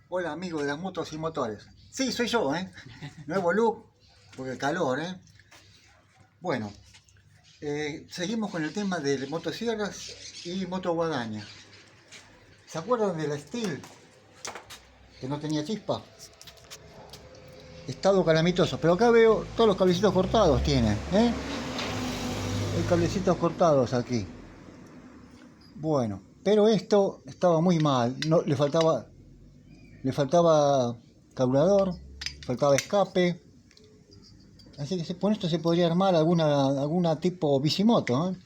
Hola amigos de las motos y motores. Sí, soy yo, ¿eh? Nuevo look, porque el calor, ¿eh? Bueno, seguimos con el tema de motosierras y motoguadaña. ¿Se acuerdan de la Steel? Que no tenía chispa. Estado calamitoso, pero acá veo todos los cablecitos cortados tiene, ¿eh? Hay cablecitos cortados aquí. Bueno, pero esto estaba muy mal, no, le faltaba carburador, faltaba escape. Así que con esto se podría armar alguna tipo bicimoto, ¿eh?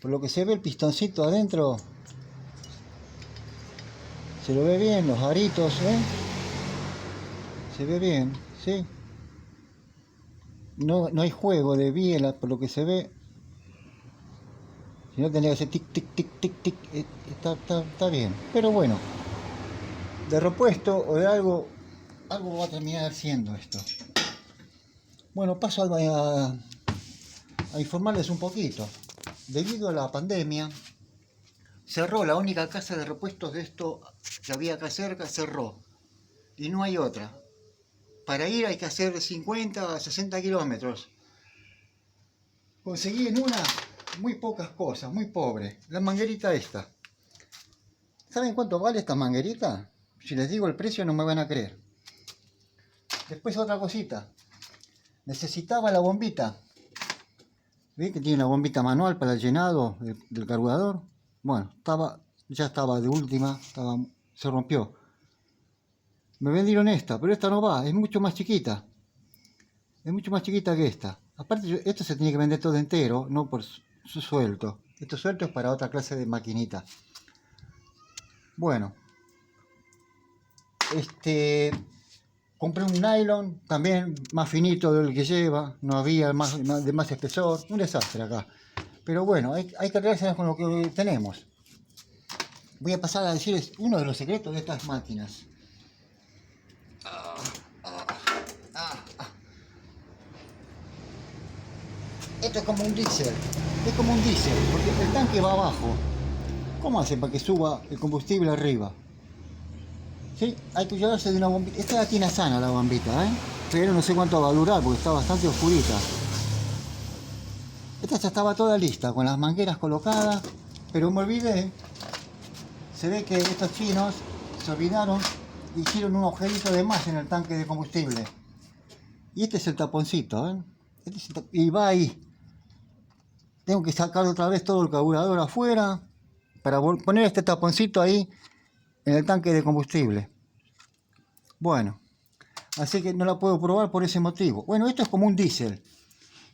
Por lo que se ve el pistoncito adentro, se lo ve bien, los aritos, ¿eh? Se ve bien, ¿sí? No hay juego de biela por lo que se ve. Si no tendría que hacer tic, tic, tic, tic, tic. Está bien. Pero bueno, de repuesto o de algo va a terminar siendo esto. Bueno, paso a informarles un poquito. Debido a la pandemia, cerró la única casa de repuestos de esto que había acá cerca, cerró. Y no hay otra. Para ir hay que hacer 50 a 60 kilómetros. Conseguí en una muy pocas cosas, muy pobre. La manguerita esta. ¿Saben cuánto vale esta manguerita? Si les digo el precio no me van a creer. Después otra cosita. Necesitaba la bombita. ¿Ven que tiene una bombita manual para el llenado del carburador? Bueno, ya estaba de última, se rompió. Me vendieron esta, pero esta no va, es mucho más chiquita. Es mucho más chiquita que esta. Aparte, esto se tiene que vender todo entero, no por su suelto. Esto suelto es para otra clase de maquinita. Bueno, compré un nylon, también más finito del que lleva, no había de más espesor, un desastre acá. Pero bueno, hay que arreglarse con lo que tenemos. Voy a pasar a decirles uno de los secretos de estas máquinas. Esto es como un diésel, porque el tanque va abajo. ¿Cómo hacen para que suba el combustible arriba? ¿Sí? Hay que llevarse de una bombita. Esta la tiene sana la bombita, ¿eh? Pero no sé cuánto va a durar porque está bastante oscurita. Esta ya estaba toda lista, con las mangueras colocadas, pero me olvidé. Se ve que estos chinos se olvidaron y hicieron un agujerito de más en el tanque de combustible. Y este es el taponcito, ¿eh? Y va ahí. Tengo que sacar otra vez todo el carburador afuera para poner este taponcito ahí en el tanque de combustible. Bueno, así que no la puedo probar por ese motivo. Bueno, esto es como un diésel.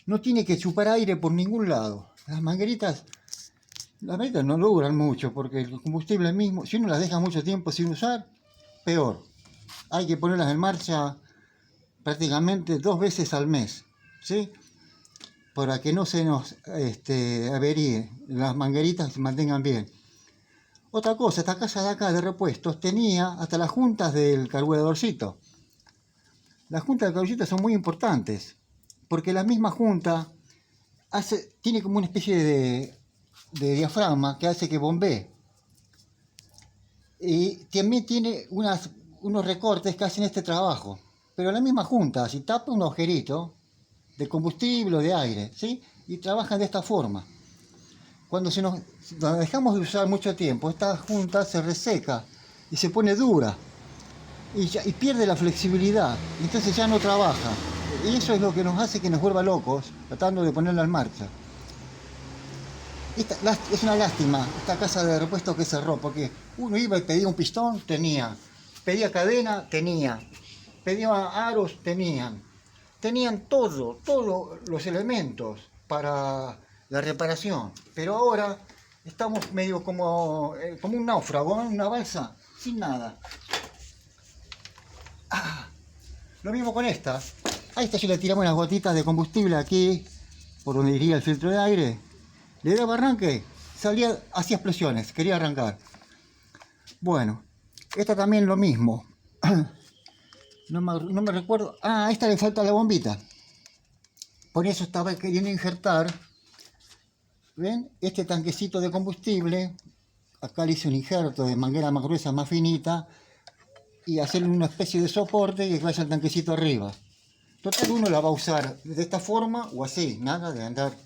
No tiene que chupar aire por ningún lado. Las mangueritas no duran mucho porque el combustible mismo, si uno las deja mucho tiempo sin usar, peor. Hay que ponerlas en marcha prácticamente 2 veces al mes, ¿sí? Para que no se nos averíe, las mangueritas se mantengan bien. Otra cosa, esta casa de acá de repuestos tenía hasta las juntas del carburadorcito. Las juntas del carburadorcito son muy importantes, porque la misma junta tiene como una especie de diafragma que hace que bombee. Y también tiene unos recortes que hacen este trabajo. Pero la misma junta, si tapa un agujerito de combustible o de aire, ¿sí? Y trabajan de esta forma. Cuando nos dejamos de usar mucho tiempo, esta junta se reseca y se pone dura y pierde la flexibilidad, entonces ya no trabaja. Y eso es lo que nos hace que nos vuelva locos tratando de ponerla en marcha. Es una lástima esta casa de repuestos que cerró, porque uno iba y pedía un pistón, pedía cadena, pedía aros, tenían todos los elementos para la reparación, pero ahora estamos medio como un náufrago en una balsa, sin nada. Lo mismo con esta. A esta yo le tiramos unas gotitas de combustible aquí, por donde iría el filtro de aire. Le daba arranque, hacía explosiones, quería arrancar. Bueno, esta también lo mismo. No me recuerdo. A esta le falta la bombita. Por eso estaba queriendo injertar, ¿ven? Este tanquecito de combustible. Acá le hice un injerto de manguera más gruesa, más finita. y hacerle una especie de soporte que vaya el tanquecito arriba. Total, uno la va a usar de esta forma o así, nada de andar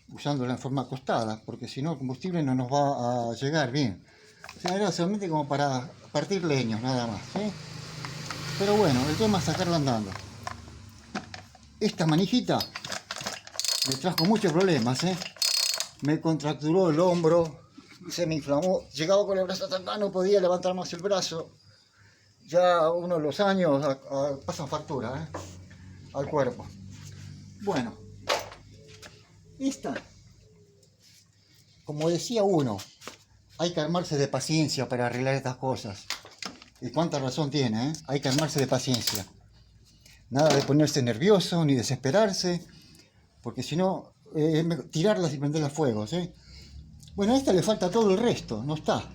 usándola en forma acostada, porque si no el combustible no nos va a llegar bien. O sea, era solamente como para partir leños, nada más, ¿sí? Pero bueno, el tema es sacarla andando. Esta manijita me trajo muchos problemas, ¿eh? Me contracturó el hombro, se me inflamó, llegaba con el brazo tan acá, no podía levantar más el brazo. Ya uno de los años pasan factura, ¿eh? Al cuerpo. Bueno, esta, como decía uno, hay que armarse de paciencia para arreglar estas cosas. Y cuánta razón tiene, ¿eh? Hay que armarse de paciencia. Nada de ponerse nervioso ni desesperarse, porque si no, tirarlas y prenderlas a fuego, ¿sí? Bueno, a esta le falta todo el resto, no está.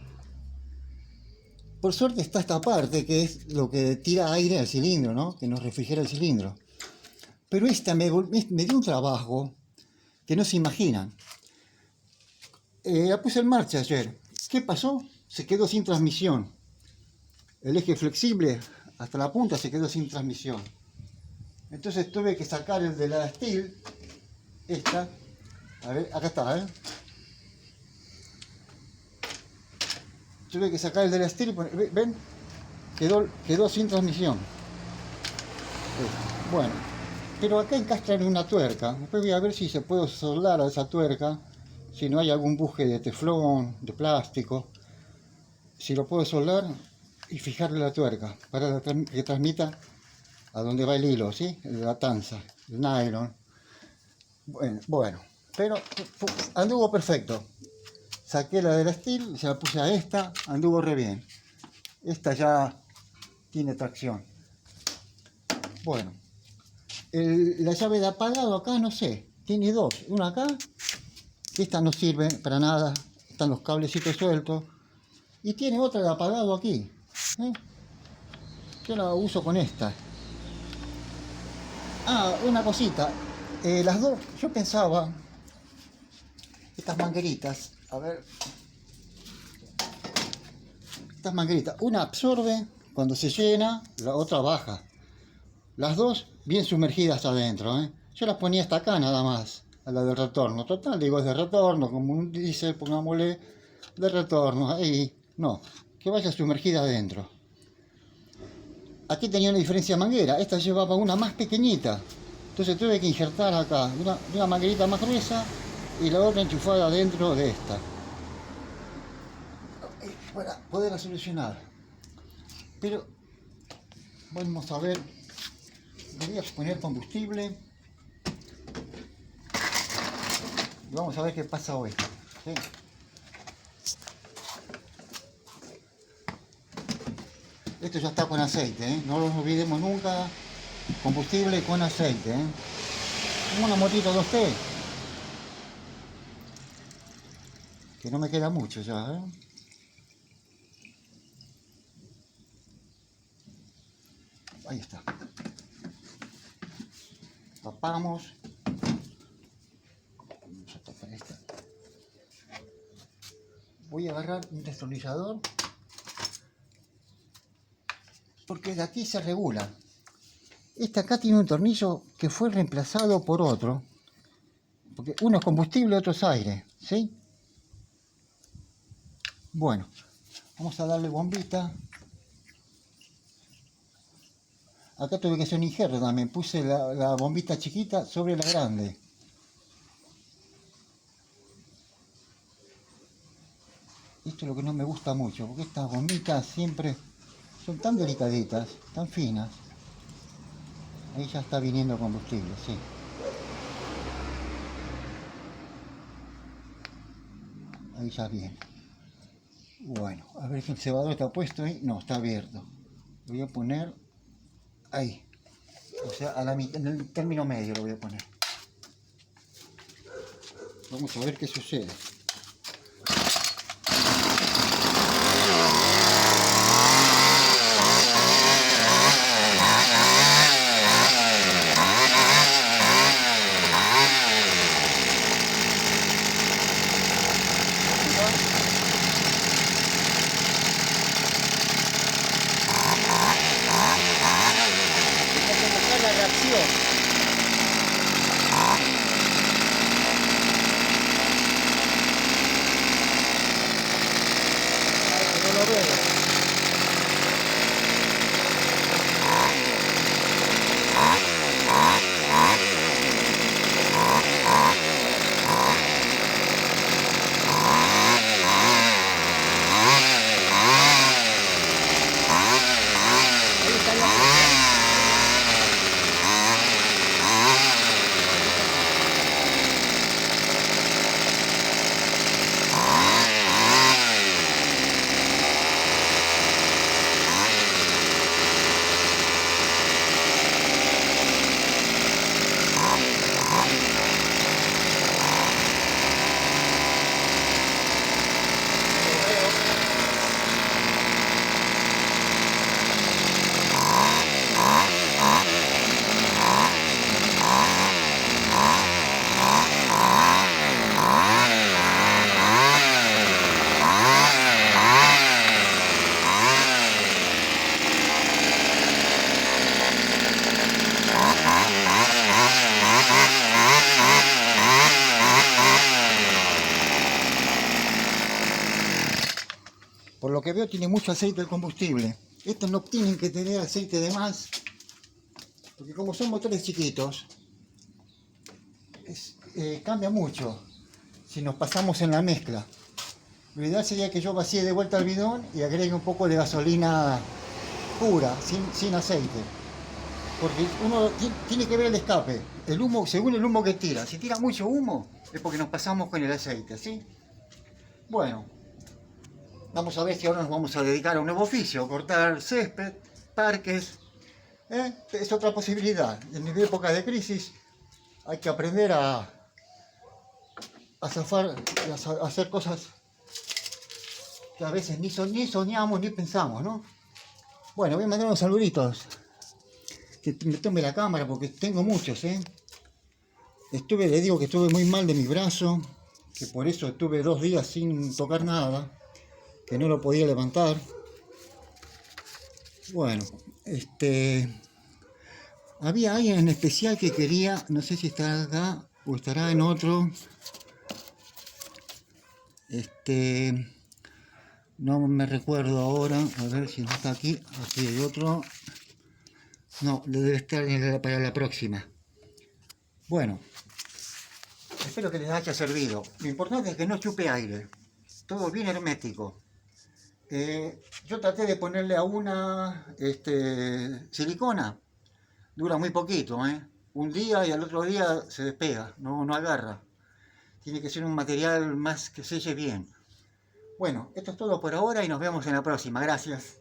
Por suerte está esta parte, que es lo que tira aire al cilindro, ¿no? Que nos refrigera el cilindro. Pero esta me dio un trabajo que no se imaginan. La puse en marcha ayer. ¿Qué pasó? Se quedó sin transmisión. El eje flexible hasta la punta se quedó sin transmisión. Entonces tuve que sacar el de la Steel. Esta. A ver, acá está, ¿eh? Tuve que sacar el de la Steel. ¿Ven? Quedó sin transmisión. Bueno, pero acá encastran una tuerca. Después voy a ver si se puede soldar a esa tuerca. Si no hay algún buje de teflón, de plástico. Si lo puedo soldar y fijarle la tuerca para que transmita a donde va el hilo, ¿sí? La tanza, el nylon. Bueno, pero anduvo perfecto. Saqué la de la Steel, se la puse a esta, anduvo re bien. Esta ya tiene tracción. Bueno, la llave de apagado acá, no sé, tiene dos. Una acá, que esta no sirve para nada, están los cablecitos sueltos. Y tiene otra de apagado aquí, ¿eh? Yo la uso con esta. Ah, una cosita, las dos, yo pensaba, estas mangueritas, a ver, estas mangueritas, una absorbe cuando se llena, la otra baja. Las dos bien sumergidas adentro, ¿eh? Yo las ponía hasta acá nada más, a la de retorno. Total, digo, es de retorno, como un diésel, pongámosle de retorno, ahí, no, que vaya sumergida adentro. Aquí tenía una diferencia de manguera, esta llevaba una más pequeñita. Entonces tuve que injertar acá una manguerita más gruesa y la otra enchufada dentro de esta. Para poderla solucionar. Pero vamos a ver, voy a poner combustible. Y vamos a ver qué pasa hoy. ¿Sí? Esto ya está con aceite, ¿eh? No lo olvidemos nunca. Combustible con aceite, ¿eh? Como una motito 2T. Que no me queda mucho ya, ¿eh? Ahí está. Tapamos. Vamos a tapar esta. Voy a agarrar un destornillador. Porque de aquí se regula. Este acá tiene un tornillo que fue reemplazado por otro. Porque uno es combustible, otro es aire, ¿sí? Bueno, vamos a darle bombita. Acá tuve que hacer un injerto también. Puse la bombita chiquita sobre la grande. Esto es lo que no me gusta mucho, porque estas bombitas siempre son tan delicaditas, tan finas. Ahí ya está viniendo combustible, sí. Ahí ya viene. Bueno, a ver si el cebador está puesto ahí. No, está abierto. Lo voy a poner ahí. O sea, a la mitad, en el término medio lo voy a poner. Vamos a ver qué sucede. veo tiene mucho aceite del combustible. Estos no tienen que tener aceite de más, porque como son motores chiquitos, cambia mucho si nos pasamos en la mezcla. Lo ideal sería que yo vacíe de vuelta el bidón y agregue un poco de gasolina pura, sin aceite. Porque uno tiene que ver el escape, el humo, según el humo que tira. Si tira mucho humo, es porque nos pasamos con el aceite, ¿sí? Bueno, vamos a ver si ahora nos vamos a dedicar a un nuevo oficio, cortar césped, parques. Es otra posibilidad. En época de crisis hay que aprender a zafar, a hacer cosas que a veces ni soñamos ni pensamos, ¿no? Bueno, voy a mandar unos saluditos. Que me tome la cámara porque tengo muchos, le digo que estuve muy mal de mi brazo, que por eso estuve 2 días sin tocar nada, que no lo podía levantar. Bueno, había alguien en especial que quería, no sé si estará acá o estará en otro, no me recuerdo ahora, a ver si no está aquí, aquí hay otro. No, debe estar para la próxima. Bueno, espero que les haya servido. Lo importante es que no chupe aire. Todo bien hermético. Yo traté de ponerle a una silicona. Dura muy poquito, Un día y al otro día se despega, no agarra. Tiene que ser un material más que selle bien. Bueno, esto es todo por ahora y nos vemos en la próxima. Gracias.